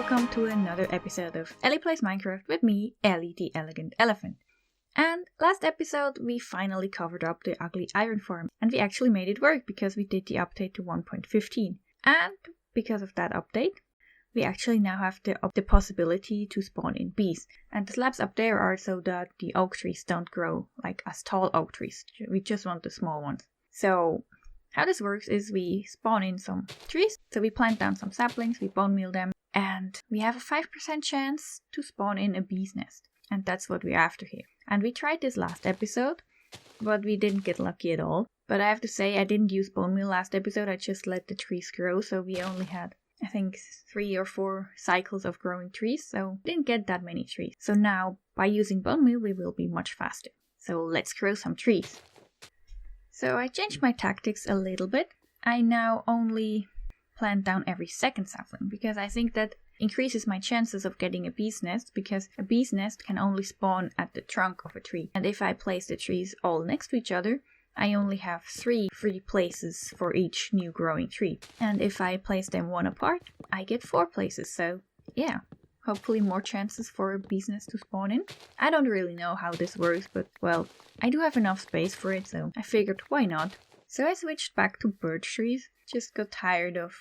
welcome to another episode of Ellie Plays Minecraft with me, Ellie the Elegant Elephant. And last episode we finally covered up the ugly iron farm, and we actually made it work because we did the update to 1.15. And because of that update, we actually now have the possibility to spawn in bees. And the slabs up there are so that the oak trees don't grow like as tall oak trees. We just want the small ones. So how this works is we spawn in some trees. So we plant down some saplings, we bone meal them, and we have a 5% chance to spawn in a bee's nest. And that's what we're after here. And we tried this last episode, but we didn't get lucky at all. But I have to say, I didn't use bone meal last episode, I just let the trees grow. So we only had, I think, 3 or 4 cycles of growing trees. So we didn't get that many trees. So now, by using bone meal, we will be much faster. So let's grow some trees. So I changed my tactics a little bit. I now only plant down every second sapling because I think that increases my chances of getting a bee's nest, because a bee's nest can only spawn at the trunk of a tree. And if I place the trees all next to each other, I only have 3 free places for each new growing tree. And if I place them one apart, I get 4 places. So yeah, hopefully more chances for a bee's nest to spawn in. I don't really know how this works, but well, I do have enough space for it, so I figured why not. So I switched back to birch trees. Just got tired of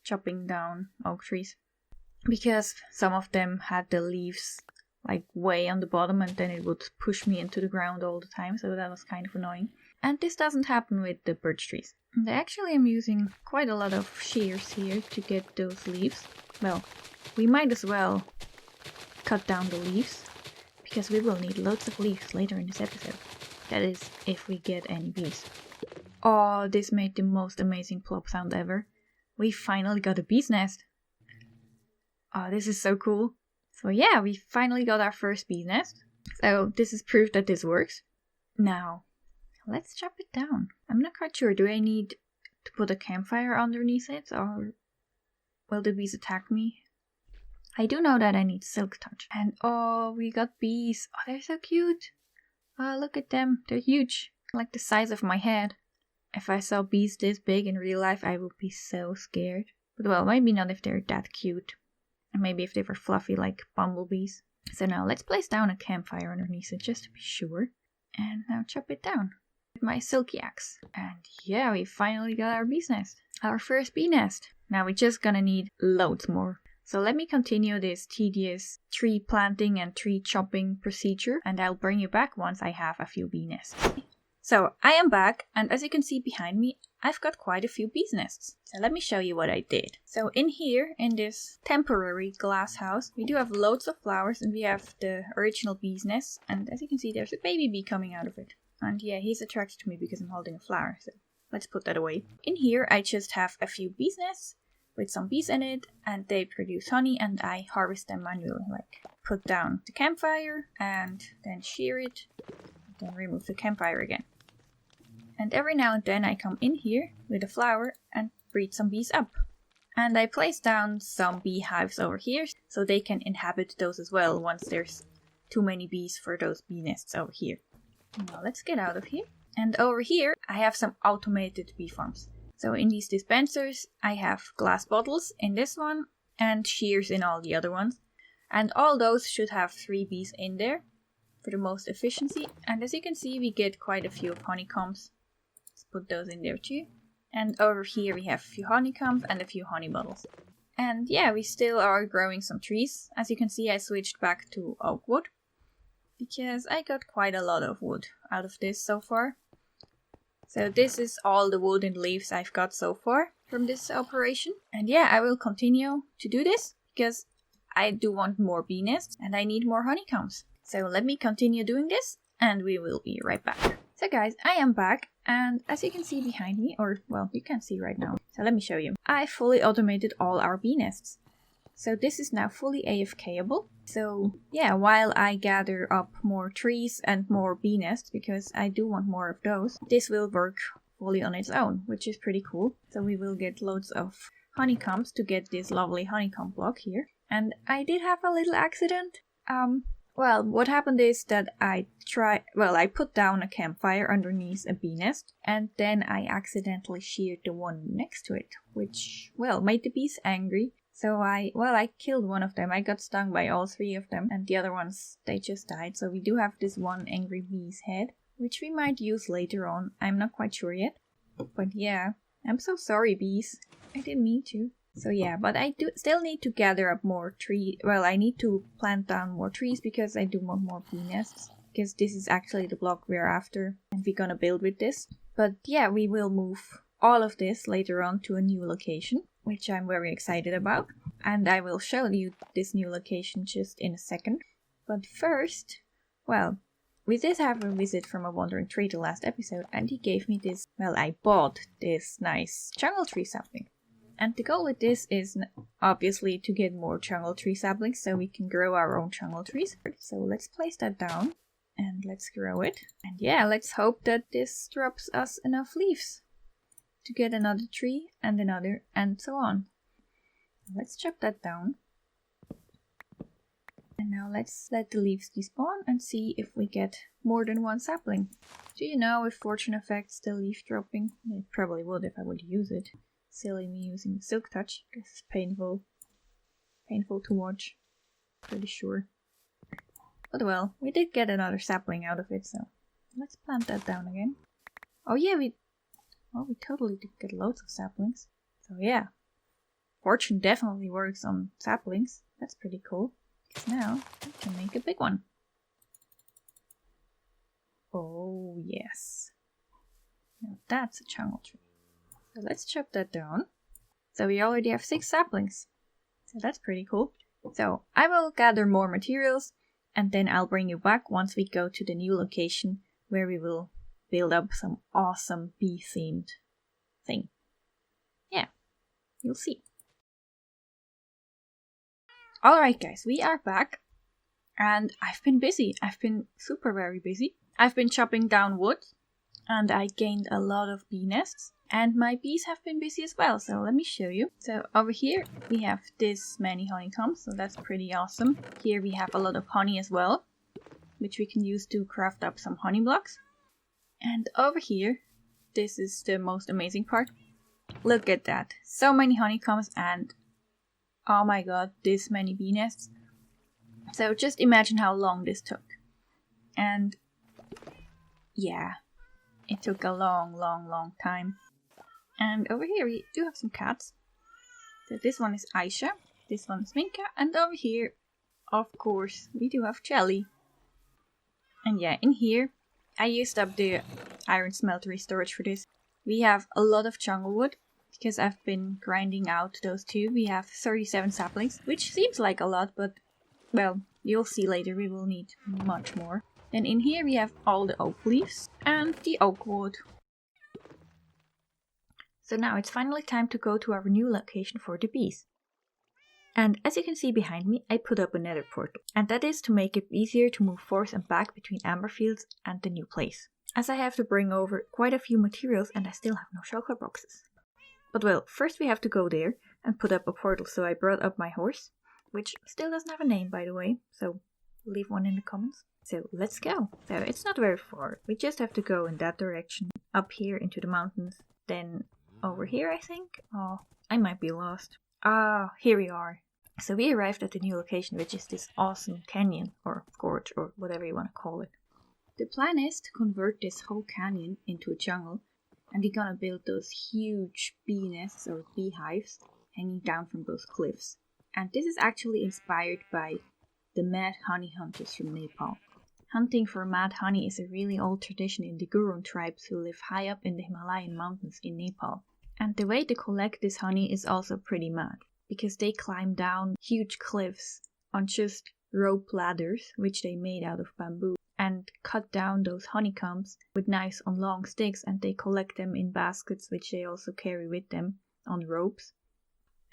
chopping down oak trees, because some of them had the leaves like way on the bottom and then it would push me into the ground all the time, so that was kind of annoying. And this doesn't happen with the birch trees. And I actually am using quite a lot of shears here to get those leaves. Well, we might as well cut down the leaves, because we will need loads of leaves later in this episode. That is, if we get any bees. Oh, this made the most amazing plop sound ever. We finally got a bee's nest. Oh, this is so cool. So yeah, we finally got our first bee's nest. So this is proof that this works. Now, let's chop it down. I'm not quite sure. Do I need to put a campfire underneath it, or will the bees attack me? I do know that I need silk touch. And oh, we got bees. Oh, they're so cute. Oh, look at them. They're huge. Like the size of my head. If I saw bees this big in real life, I would be so scared. But well, maybe not if they're that cute. And maybe if they were fluffy like bumblebees. So now let's place down a campfire underneath it just to be sure. And now chop it down with my silky axe. And yeah, we finally got our bee's nest. Our first bee nest. Now we're just gonna need loads more. So let me continue this tedious tree planting and tree chopping procedure, and I'll bring you back once I have a few bee nests. So I am back, and as you can see behind me, I've got quite a few bee's nests. So let me show you what I did. So in here, in this temporary glass house, we do have loads of flowers, and we have the original bee's nest, and as you can see, there's a baby bee coming out of it. And yeah, he's attracted to me because I'm holding a flower, so let's put that away. In here, I just have a few bee's nests with some bees in it, and they produce honey, and I harvest them manually, like put down the campfire and then shear it, then remove the campfire again. And every now and then I come in here with a flower and breed some bees up. And I place down some beehives over here so they can inhabit those as well once there's too many bees for those bee nests over here. Now let's get out of here. And over here I have some automated bee farms. So in these dispensers, I have glass bottles in this one and shears in all the other ones. And all those should have 3 bees in there for the most efficiency. And as you can see, we get quite a few honeycombs. Let's put those in there too. And over here we have a few honeycombs and a few honey bottles. And yeah, we still are growing some trees. As you can see, I switched back to oak wood, because I got quite a lot of wood out of this so far. So this is all the wood and leaves I've got so far from this operation. And yeah, I will continue to do this because I do want more bee nests and I need more honeycombs. So let me continue doing this and we will be right back. So guys, I am back, and as you can see behind me, or well, you can't see right now. So let me show you. I fully automated all our bee nests. So this is now fully AFKable. So yeah, while I gather up more trees and more bee nests, because I do want more of those, this will work fully on its own, which is pretty cool. So we will get loads of honeycombs to get this lovely honeycomb block here. And I did have a little accident. Well, what happened is that I put down a campfire underneath a bee nest, and then I accidentally sheared the one next to it, which, well, made the bees angry. So I killed one of them. I got stung by all 3 of them, and the other ones, they just died. So we do have this one angry bee's head, which we might use later on. I'm not quite sure yet. But yeah, I'm so sorry, bees. I didn't mean to. So yeah, but I do still need to gather up more trees. Well, I need to plant down more trees because I do want more bee nests. Because this is actually the block we're after, and we're gonna build with this. But yeah, we will move all of this later on to a new location, which I'm very excited about. And I will show you this new location just in a second. But first, well, we did have a visit from a wandering tree the last episode, and he gave me this, well, I bought this nice jungle tree sapling. And the goal with this is obviously to get more jungle tree saplings so we can grow our own jungle trees. So let's place that down and let's grow it. And yeah, let's hope that this drops us enough leaves to get another tree and another and so on. Let's chop that down. And now let's let the leaves despawn and see if we get more than one sapling. Do you know if fortune affects the leaf dropping? It probably would if I would use it. Silly me using the silk touch. This is painful. Painful to watch. Pretty sure. But well, we did get another sapling out of it, so let's plant that down again. Oh yeah, we totally did get loads of saplings. So yeah, fortune definitely works on saplings. That's pretty cool. Because now we can make a big one. Oh yes. Now that's a jungle tree. So let's chop that down. So we already have 6 saplings. So that's pretty cool. So I will gather more materials and then I'll bring you back once we go to the new location where we will build up some awesome bee themed thing. Yeah, you'll see. Alright guys, we are back and I've been busy. I've been super very busy. I've been chopping down wood and I gained a lot of bee nests. And my bees have been busy as well, so let me show you. So over here we have this many honeycombs, so that's pretty awesome. Here we have a lot of honey as well, which we can use to craft up some honey blocks. And over here, this is the most amazing part. Look at that, so many honeycombs and oh my god, this many bee nests. So just imagine how long this took. And yeah, it took a long time. And over here we do have some cats. So this one is Aisha, this one is Minka, and over here, of course, we do have Jelly. And yeah, in here, I used up the iron smeltery storage for this. We have a lot of jungle wood, because I've been grinding out those 2. We have 37 saplings, which seems like a lot, but, well, you'll see later we will need much more. Then in here we have all the oak leaves and the oak wood. So now it's finally time to go to our new location for the bees. And as you can see behind me, I put up a nether portal. And that is to make it easier to move forth and back between amber fields and the new place. As I have to bring over quite a few materials and I still have no shulker boxes. But well, first we have to go there and put up a portal. So I brought up my horse, which still doesn't have a name by the way. So leave one in the comments. So let's go. So it's not very far. We just have to go in that direction. Up here into the mountains. Then over here, I think? Oh, I might be lost. Ah, here we are. So we arrived at the new location, which is this awesome canyon, or gorge, or whatever you want to call it. The plan is to convert this whole canyon into a jungle, and we're gonna build those huge bee nests, or beehives, hanging down from those cliffs. And this is actually inspired by the mad honey hunters from Nepal. Hunting for mad honey is a really old tradition in the Gurun tribes who live high up in the Himalayan mountains in Nepal. And the way to collect this honey is also pretty mad, because they climb down huge cliffs on just rope ladders, which they made out of bamboo, and cut down those honeycombs with knives on long sticks, and they collect them in baskets, which they also carry with them on ropes.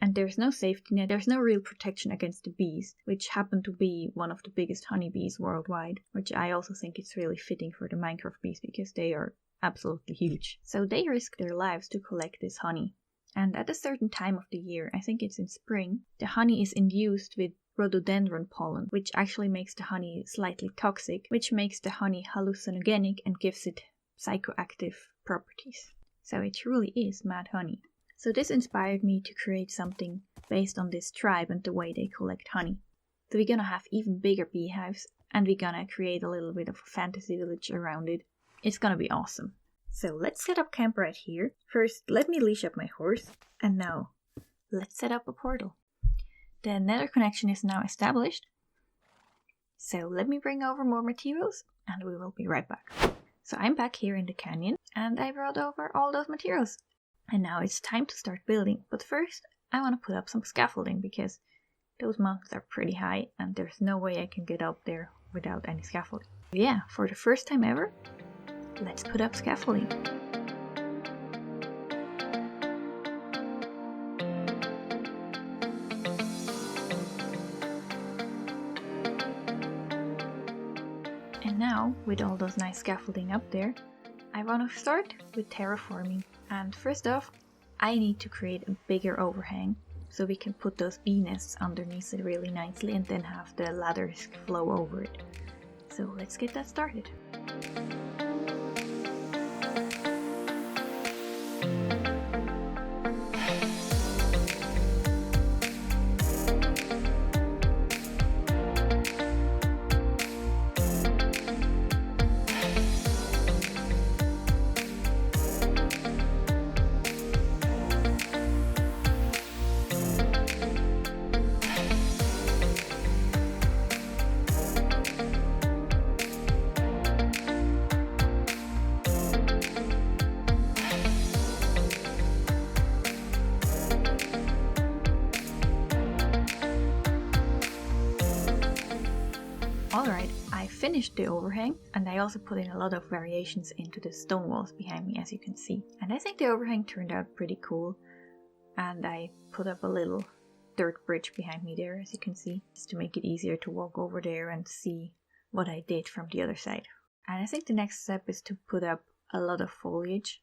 And there's no safety net, there's no real protection against the bees, which happen to be one of the biggest honeybees worldwide, which I also think is really fitting for the Minecraft bees, because they are absolutely huge. So they risk their lives to collect this honey. And at a certain time of the year, I think it's in spring, the honey is induced with rhododendron pollen, which actually makes the honey slightly toxic, which makes the honey hallucinogenic and gives it psychoactive properties. So it truly is mad honey. So this inspired me to create something based on this tribe and the way they collect honey. So we're gonna have even bigger beehives, and we're gonna create a little bit of a fantasy village around it. It's gonna be awesome. So let's set up camp right here. First, let me leash up my horse, and now let's set up a portal. The nether connection is now established. So let me bring over more materials, and we will be right back. So I'm back here in the canyon, and I brought over all those materials. And now it's time to start building. But first, I want to put up some scaffolding, because those mountains are pretty high, and there's no way I can get up there without any scaffolding. Yeah, for the first time ever, let's put up scaffolding. And now, with all those nice scaffolding up there, I want to start with terraforming. And first off, I need to create a bigger overhang so we can put those bee nests underneath it really nicely and then have the ladders flow over it. So let's get that started. Alright, I finished the overhang, and I also put in a lot of variations into the stone walls behind me, as you can see. And I think the overhang turned out pretty cool. And I put up a little dirt bridge behind me there, as you can see, just to make it easier to walk over there and see what I did from the other side. And I think the next step is to put up a lot of foliage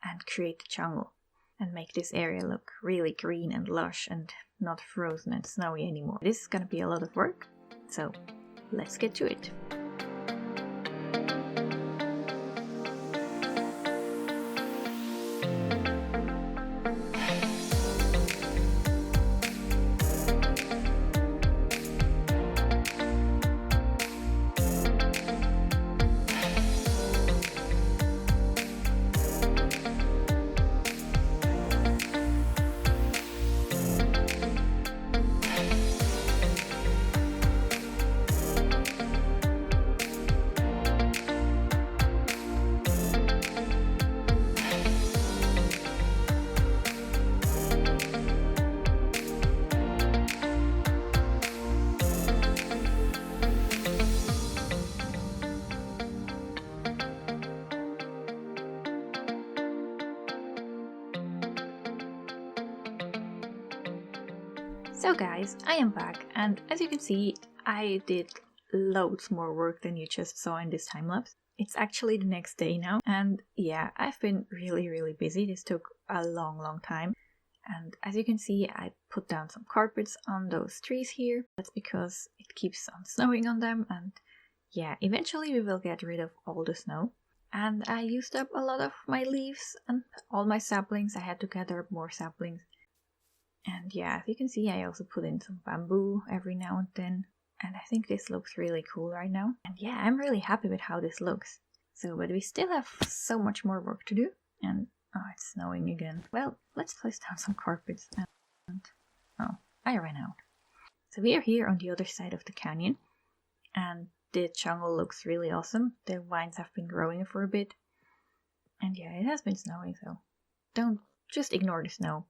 and create the jungle and make this area look really green and lush and not frozen and snowy anymore. This is gonna be a lot of work, so let's get to it. So guys, I am back, and as you can see, I did loads more work than you just saw in this time lapse. It's actually the next day now, and yeah, I've been really busy. This took a long time. And as you can see, I put down some carpets on those trees here. That's because it keeps on snowing on them, and yeah, eventually we will get rid of all the snow. And I used up a lot of my leaves and all my saplings. I had to gather up more saplings. And yeah, as you can see, I also put in some bamboo every now and then. And I think this looks really cool right now. And yeah, I'm really happy with how this looks. So, but we still have so much more work to do. And oh, it's snowing again. Well, let's place down some carpets. And oh, I ran out. So we are here on the other side of the canyon. And the jungle looks really awesome. The vines have been growing for a bit. And yeah, it has been snowing, so don't just ignore the snow.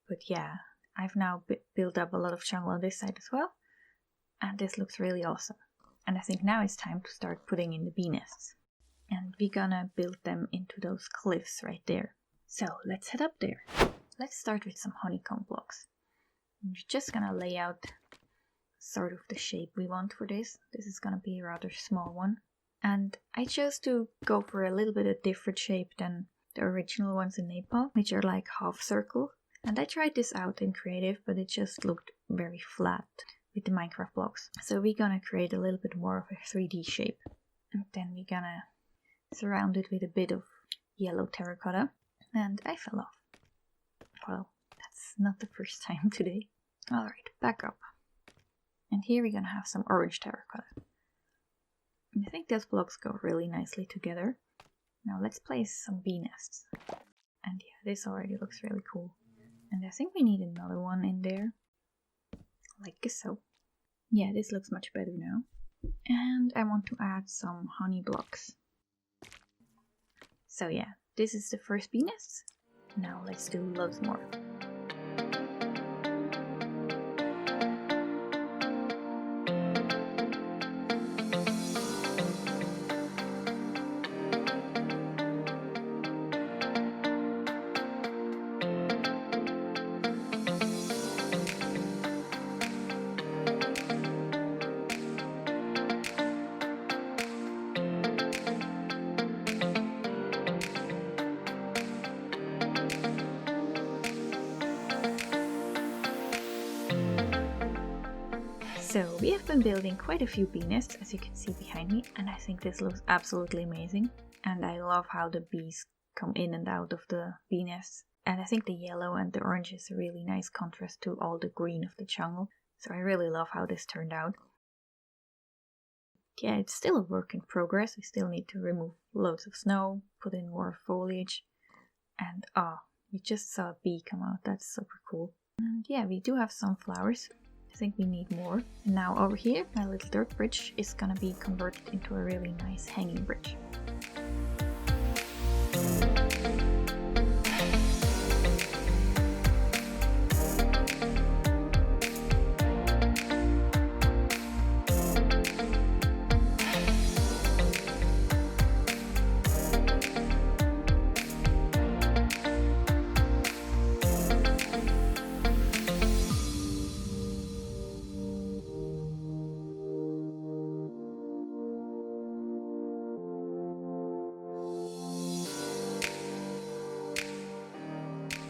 But yeah, I've now built up a lot of jungle on this side as well. And this looks really awesome. And I think now it's time to start putting in the bee nests. And we're gonna build them into those cliffs right there. So let's head up there. Let's start with some honeycomb blocks. We're just gonna lay out sort of the shape we want for this. This is gonna be a rather small one. And I chose to go for a little bit of different shape than the original ones in Nepal, which are like half circle. And I tried this out in creative, but it just looked very flat with the Minecraft blocks. So we're gonna create a little bit more of a 3D shape. And then we're gonna surround it with a bit of yellow terracotta. And I fell off. Well, that's not the first time today. Alright, back up. And here we're gonna have some orange terracotta. And I think those blocks go really nicely together. Now let's place some bee nests. And yeah, this already looks really cool. And I think we need another one in there. Like so. Yeah, this looks much better now. And I want to add some honey blocks. So yeah, this is the first bee nest. Now let's do loads more. So we have been building quite a few bee nests, as you can see behind me, and I think this looks absolutely amazing. And I love how the bees come in and out of the bee nests. And I think the yellow and the orange is a really nice contrast to all the green of the jungle. So I really love how this turned out. Yeah, it's still a work in progress. We still need to remove loads of snow, put in more foliage. And you just saw a bee come out. That's super cool. And yeah, we do have some flowers. I think we need more. And now over here, my little dirt bridge is gonna be converted into a really nice hanging bridge.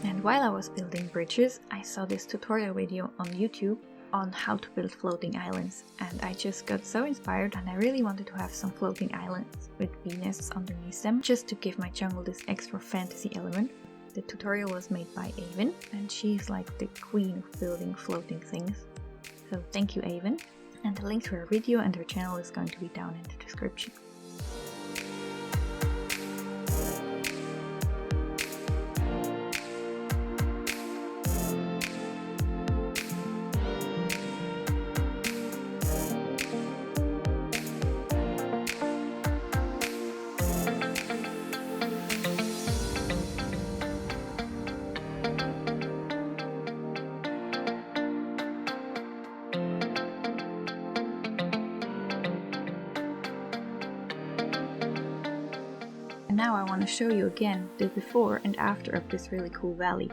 And while I was building bridges, I saw this tutorial video on YouTube on how to build floating islands, and I just got so inspired, and I really wanted to have some floating islands with bee nests underneath them, just to give my jungle this extra fantasy element. The tutorial was made by Avyn, and she's like the queen of building floating things. So thank you, Avyn, and the link to her video and her channel is going to be down in the description. And now I want to show you again the before and after of this really cool valley.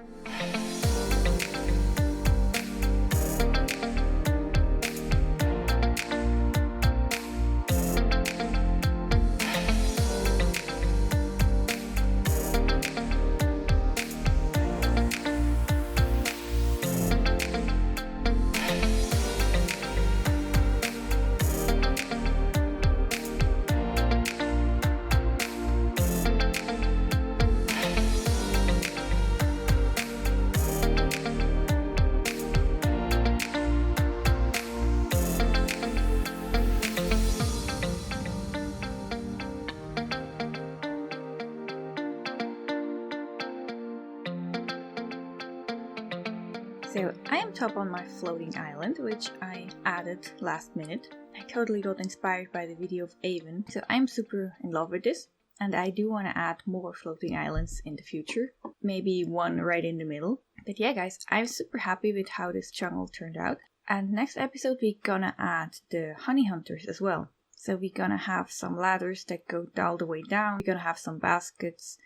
So I am top on my floating island, which I added last minute. I totally got inspired by the video of Avyn, so I'm super in love with this. And I do want to add more floating islands in the future. Maybe one right in the middle. But yeah guys, I'm super happy with how this jungle turned out. And next episode we're gonna add the honey hunters as well. So we're gonna have some ladders that go all the way down. We're gonna have some baskets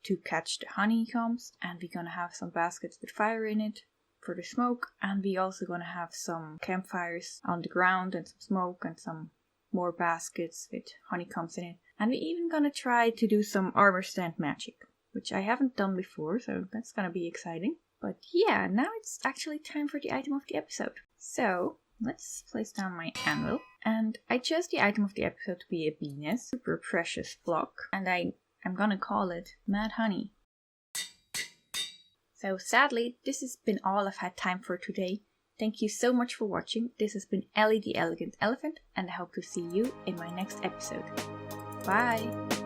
to catch the honeycombs. And we're gonna have some baskets with fire in it for the smoke, and we also gonna have some campfires on the ground and some smoke and some more baskets with honeycombs in it. And we even gonna try to do some armor stand magic, which I haven't done before, so that's gonna be exciting. But yeah, now it's actually time for the item of the episode. So let's place down my anvil, and I chose the item of the episode to be a bee nest, super precious block, and I'm gonna call it Mad Honey. So sadly, this has been all I've had time for today. Thank you so much for watching. This has been Ellie the Elegant Elephant, and I hope to see you in my next episode. Bye!